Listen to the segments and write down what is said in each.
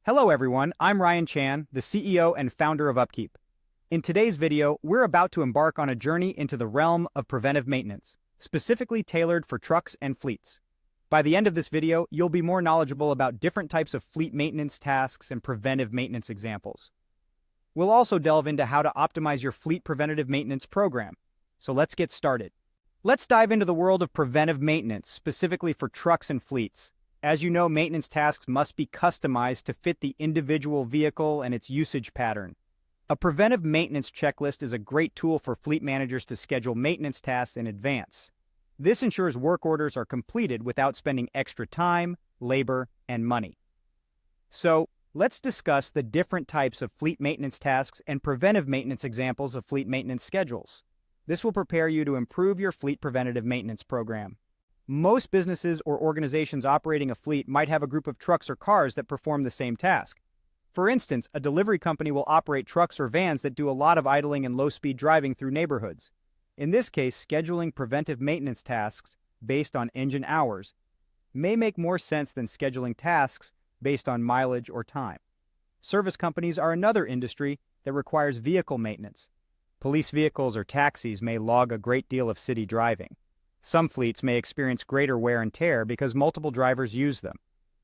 Hello everyone, I'm Ryan Chan, the CEO and founder of UpKeep. In today's video, we're about to embark on a journey into the realm of preventive maintenance, specifically tailored for trucks and fleets. By the end of this video, you'll be more knowledgeable about different types of fleet maintenance tasks and preventive maintenance examples. We'll also delve into how to optimize your fleet preventative maintenance program. So let's get started. Let's dive into the world of preventive maintenance, specifically for trucks and fleets. As you know, maintenance tasks must be customized to fit the individual vehicle and its usage pattern. A preventive maintenance checklist is a great tool for fleet managers to schedule maintenance tasks in advance. This ensures work orders are completed without spending extra time, labor, and money. So, let's discuss the different types of fleet maintenance tasks and preventive maintenance examples of fleet maintenance schedules. This will prepare you to improve your fleet preventative maintenance program. Most businesses or organizations operating a fleet might have a group of trucks or cars that perform the same task. For instance, a delivery company will operate trucks or vans that do a lot of idling and low-speed driving through neighborhoods. In this case, scheduling preventive maintenance tasks based on engine hours may make more sense than scheduling tasks based on mileage or time. Service companies are another industry that requires vehicle maintenance. Police vehicles or taxis may log a great deal of city driving. Some fleets may experience greater wear and tear because multiple drivers use them.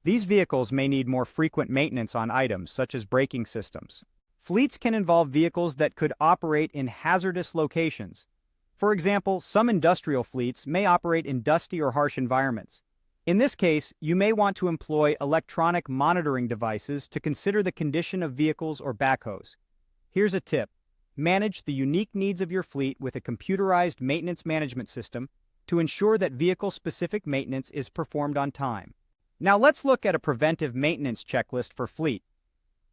These vehicles may need more frequent maintenance on items such as braking systems. Fleets can involve vehicles that could operate in hazardous locations. For example, some industrial fleets may operate in dusty or harsh environments. In this case, you may want to employ electronic monitoring devices to consider the condition of vehicles or backhoes. Here's a tip. Manage the unique needs of your fleet with a computerized maintenance management system to ensure that vehicle-specific maintenance is performed on time. Now let's look at a preventive maintenance checklist for fleet.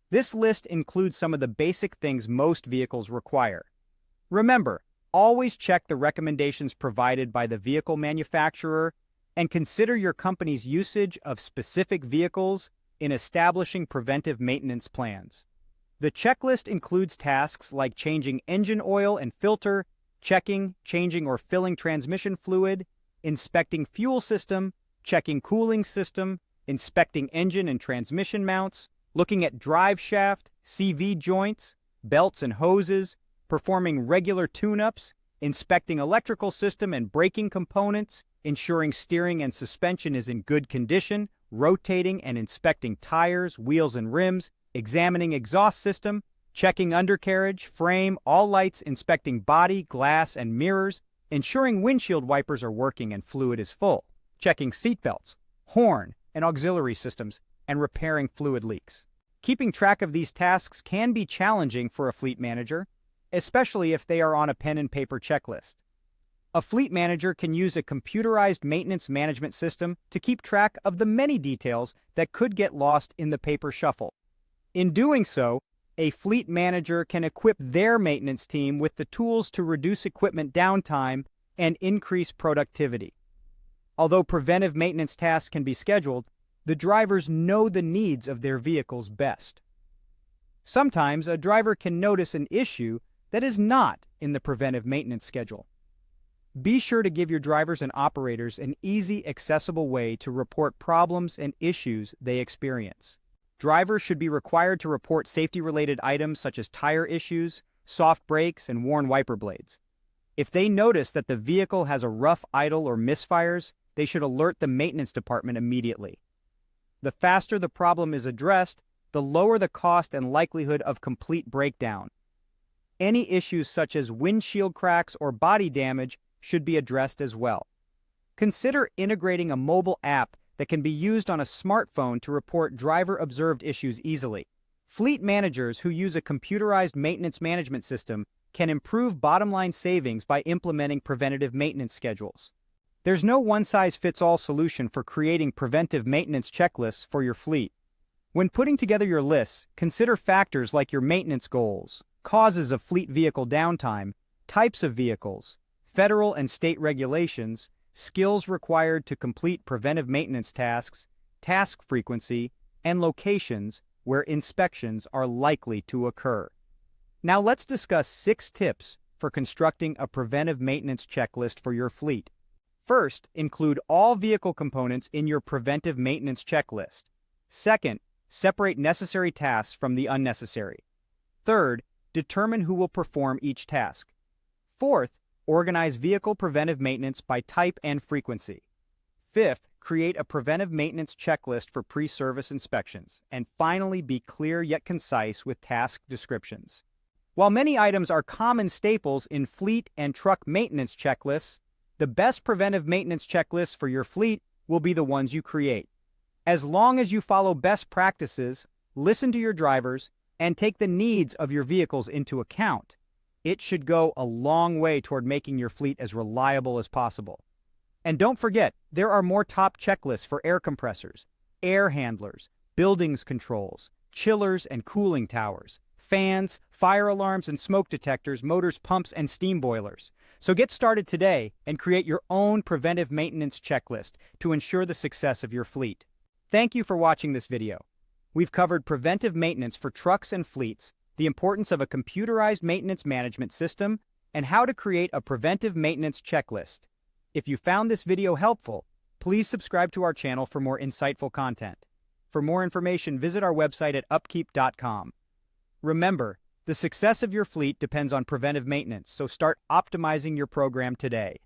This list includes some of the basic things most vehicles require. Remember, always check the recommendations provided by the vehicle manufacturer and consider your company's usage of specific vehicles in establishing preventive maintenance plans. The checklist includes tasks like changing engine oil and filter, checking, changing or filling transmission fluid, inspecting fuel system, checking cooling system, inspecting engine and transmission mounts, looking at drive shaft, CV joints, belts and hoses, performing regular tune-ups, inspecting electrical system and braking components, ensuring steering and suspension is in good condition, rotating and inspecting tires, wheels and rims, examining exhaust system, checking undercarriage, frame, all lights, inspecting body, glass, and mirrors, ensuring windshield wipers are working and fluid is full, checking seat belts, horn, and auxiliary systems, and repairing fluid leaks. Keeping track of these tasks can be challenging for a fleet manager, especially if they are on a pen and paper checklist. A fleet manager can use a computerized maintenance management system to keep track of the many details that could get lost in the paper shuffle. In doing so, a fleet manager can equip their maintenance team with the tools to reduce equipment downtime and increase productivity. Although preventive maintenance tasks can be scheduled, the drivers know the needs of their vehicles best. Sometimes a driver can notice an issue that is not in the preventive maintenance schedule. Be sure to give your drivers and operators an easy, accessible way to report problems and issues they experience. Drivers should be required to report safety-related items such as tire issues, soft brakes, and worn wiper blades. If they notice that the vehicle has a rough idle or misfires, they should alert the maintenance department immediately. The faster the problem is addressed, the lower the cost and likelihood of complete breakdown. Any issues such as windshield cracks or body damage should be addressed as well. Consider integrating a mobile app that can be used on a smartphone to report driver-observed issues easily. Fleet managers who use a computerized maintenance management system can improve bottom-line savings by implementing preventative maintenance schedules. There's no one-size-fits-all solution for creating preventive maintenance checklists for your fleet. When putting together your lists, consider factors like your maintenance goals, causes of fleet vehicle downtime, types of vehicles, federal and state regulations, skills required to complete preventive maintenance tasks, task frequency, and locations where inspections are likely to occur. Now let's discuss 6 tips for constructing a preventive maintenance checklist for your fleet. First, include all vehicle components in your preventive maintenance checklist. Second, Separate necessary tasks from the unnecessary. Third, determine who will perform each task. Fourth, organize vehicle preventive maintenance by type and frequency. Fifth, create a preventive maintenance checklist for pre-service inspections. And finally, be clear yet concise with task descriptions. While many items are common staples in fleet and truck maintenance checklists, the best preventive maintenance checklists for your fleet will be the ones you create. As long as you follow best practices, listen to your drivers, and take the needs of your vehicles into account, it should go a long way toward making your fleet as reliable as possible. And don't forget, there are more top checklists for air compressors, air handlers, buildings controls, chillers and cooling towers, fans, fire alarms and smoke detectors, motors, pumps, and steam boilers. So get started today and create your own preventive maintenance checklist to ensure the success of your fleet. Thank you for watching this video. We've covered preventive maintenance for trucks and fleets, the importance of a computerized maintenance management system, and how to create a preventive maintenance checklist. If you found this video helpful, please subscribe to our channel for more insightful content. For more information, visit our website at upkeep.com. Remember, the success of your fleet depends on preventive maintenance, so start optimizing your program today.